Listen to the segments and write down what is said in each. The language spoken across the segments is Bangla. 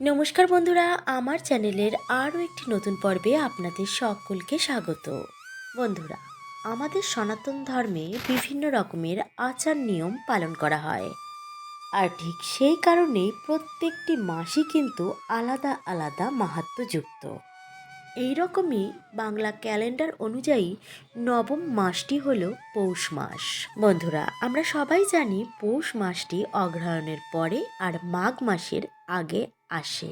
নমস্কার বন্ধুরা, আমার চ্যানেলের আরও একটি নতুন পর্বে আপনাদের সকলকে স্বাগত। বন্ধুরা, আমাদের সনাতন ধর্মে বিভিন্ন রকমের আচার নিয়ম পালন করা হয়, আর ঠিক সেই কারণেই প্রত্যেকটি মাসই কিন্তু আলাদা আলাদা মাহাত্ম্যযুক্ত। এই রকমই বাংলা ক্যালেন্ডার অনুযায়ী নবম মাসটি হলো পৌষ মাস। বন্ধুরা, আমরা সবাই জানি পৌষ মাসটি অগ্রহায়ণের পরে আর মাঘ মাসের আগে আসে।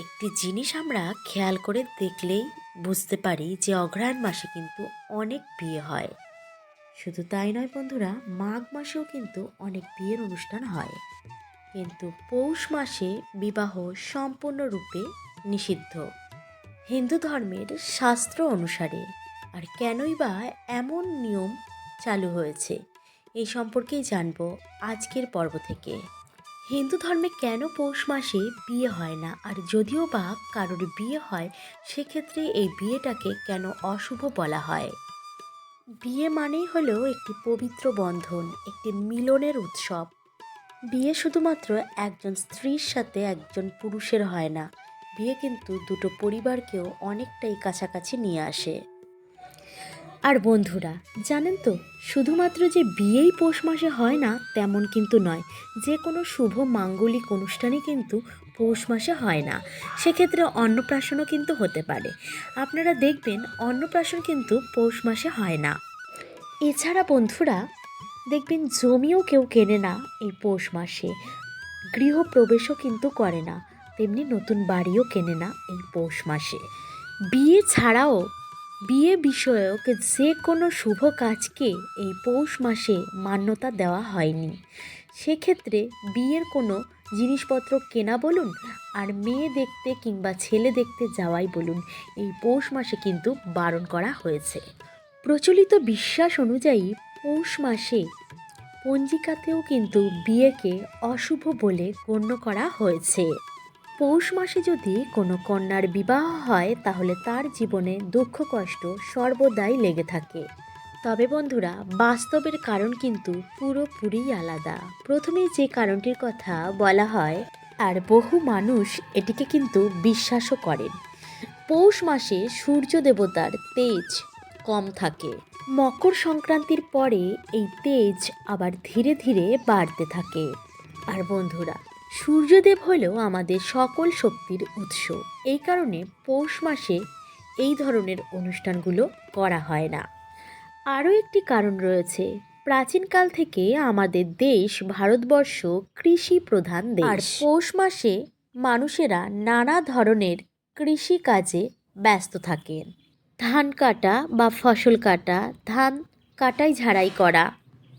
একটি জিনিস আমরা খেয়াল করে দেখলেই বুঝতে পারি যে অগ্রহায়ণ মাসে কিন্তু অনেক বিয়ে হয়। শুধু তাই নয় বন্ধুরা, মাঘ মাসেও কিন্তু অনেক বিয়ের অনুষ্ঠান হয়, কিন্তু পৌষ মাসে বিবাহ সম্পূর্ণরূপে নিষিদ্ধ হিন্দু ধর্মের শাস্ত্র অনুসারে। আর কেনই বা এমন নিয়ম চালু হয়েছে, এই সম্পর্কেই জানবো আজকের পর্ব থেকে। হিন্দু ধর্মে কেন পৌষ মাসে বিয়ে হয় না, আর যদিও বা কারোর বিয়ে হয় সেক্ষেত্রে এই বিয়েটাকে কেন অশুভ বলা হয়। বিয়ে মানেই হলো একটি পবিত্র বন্ধন, একটি মিলনের উৎসব। বিয়ে শুধুমাত্র একজন স্ত্রীর সাথে একজন পুরুষের হয় না, বিয়ে কিন্তু দুটো পরিবারকেও অনেকটাই কাছাকাছি নিয়ে আসে। আর বন্ধুরা, জানেন তো, শুধুমাত্র যে বিয়েই পৌষ মাসে হয় না তেমন কিন্তু নয়। যে কোনো শুভ মাঙ্গলিক অনুষ্ঠানই কিন্তু পৌষ মাসে হয় না, সেক্ষেত্রে অন্নপ্রাশনও কিন্তু হতে পারে। আপনারা দেখবেন অন্নপ্রাশন কিন্তু পৌষ মাসে হয় না। এছাড়া বন্ধুরা দেখবেন জমিও কেউ কেনে না এই পৌষ মাসে, গৃহপ্রবেশও কিন্তু করে না, তেমনি নতুন বাড়িও কেনে না এই পৌষ মাসে। বিয়ে ছাড়াও বিয়ে বিষয়ক যে কোনো শুভ কাজকে এই পৌষ মাসে মান্যতা দেওয়া হয়নি। সেক্ষেত্রে বিয়ের কোনো জিনিসপত্র কেনা বলুন, আর মেয়ে দেখতে কিংবা ছেলে দেখতে যাওয়াই বলুন, এই পৌষ মাসে কিন্তু বারণ করা হয়েছে। প্রচলিত বিশ্বাস অনুযায়ী পৌষ মাসে পঞ্জিকাতেও কিন্তু বিয়েকে অশুভ বলে গণ্য করা হয়েছে। পৌষ মাসে যদি কোনো কন্যার বিবাহ হয় তাহলে তার জীবনে দুঃখ কষ্ট সর্বদাই লেগে থাকে। তবে বন্ধুরা, বাস্তবের কারণ কিন্তু পুরোপুরি আলাদা। প্রথমেই যে কারণটির কথা বলা হয়, আর বহু মানুষ এটিকে কিন্তু বিশ্বাসও করেন। পৌষ মাসে সূর্য দেবতার তেজ কম থাকে। মকর সংক্রান্তির পরে এই তেজ আবার ধীরে ধীরে বাড়তে থাকে। আর বন্ধুরা, সূর্যদেব হলেও আমাদের সকল শক্তির উৎস। এই কারণে পৌষ মাসে এই ধরনের অনুষ্ঠানগুলো করা হয় না। আরও একটি কারণ রয়েছে। প্রাচীনকাল থেকে আমাদের দেশ ভারতবর্ষ কৃষি প্রধান দেশ, আর পৌষ মাসে মানুষেরা নানা ধরনের কৃষি কাজে ব্যস্ত থাকেন। ধান কাটা বা ফসল কাটা, ধান কাটাই ঝাড়াই করা,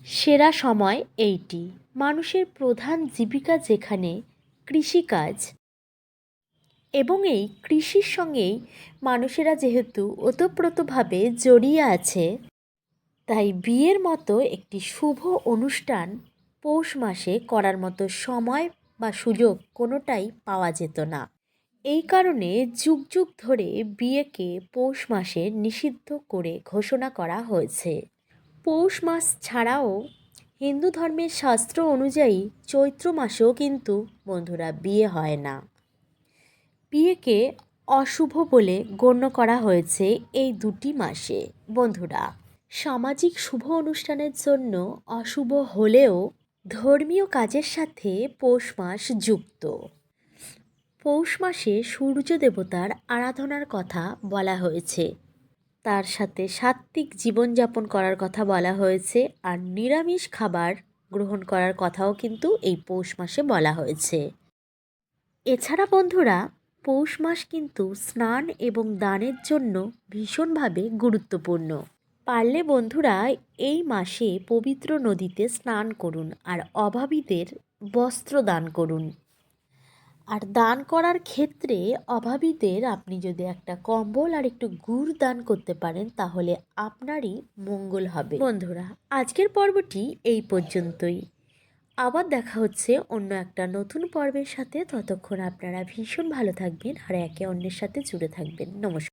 সেরা সময় এইটি। মানুষের প্রধান জীবিকা যেখানে কৃষিকাজ, এবং এই কৃষির সঙ্গেই মানুষেরা যেহেতু ওতপ্রোতভাবে জড়িয়ে আছে, তাই বিয়ের মতো একটি শুভ অনুষ্ঠান পৌষ মাসে করার মতো সময় বা সুযোগ কোনোটাই পাওয়া যেত না। এই কারণে যুগ যুগ ধরে বিয়েকে পৌষ মাসে নিষিদ্ধ করে ঘোষণা করা হয়েছে। পৌষ মাস ছাড়াও হিন্দু ধর্মের শাস্ত্র অনুযায়ী চৈত্র মাসেও কিন্তু বন্ধুরা বিয়ে হয় না। বিয়েকে অশুভ বলে গণ্য করা হয়েছে এই দুটি মাসে। বন্ধুরা, সামাজিক শুভ অনুষ্ঠানের জন্য অশুভ হলেও ধর্মীয় কাজের সাথে পৌষ মাস যুক্ত। পৌষ মাসে সূর্য দেবতার আরাধনার কথা বলা হয়েছে, তার সাথে সাত্ত্বিক জীবনযাপন করার কথা বলা হয়েছে, আর নিরামিষ খাবার গ্রহণ করার কথাও কিন্তু এই পৌষ মাসে বলা হয়েছে। এছাড়া বন্ধুরা, পৌষ মাস কিন্তু স্নান এবং দানের জন্য ভীষণভাবে গুরুত্বপূর্ণ। পারলে বন্ধুরা এই মাসে পবিত্র নদীতে স্নান করুন, আর অভাবীদের বস্ত্র দান করুন। আর দান করার ক্ষেত্রে অভাবীদের আপনি যদি একটা কম্বল আর একটু গুড় দান করতে পারেন তাহলে আপনারই মঙ্গল হবে। বন্ধুরা, আজকের পর্বটি এই পর্যন্তই। আবার দেখা হচ্ছে অন্য একটা নতুন পর্বের সাথে। ততক্ষণ আপনারা ভীষণ ভালো থাকবেন আর একে অন্যের সাথে জুড়ে থাকবেন। নমস্কার।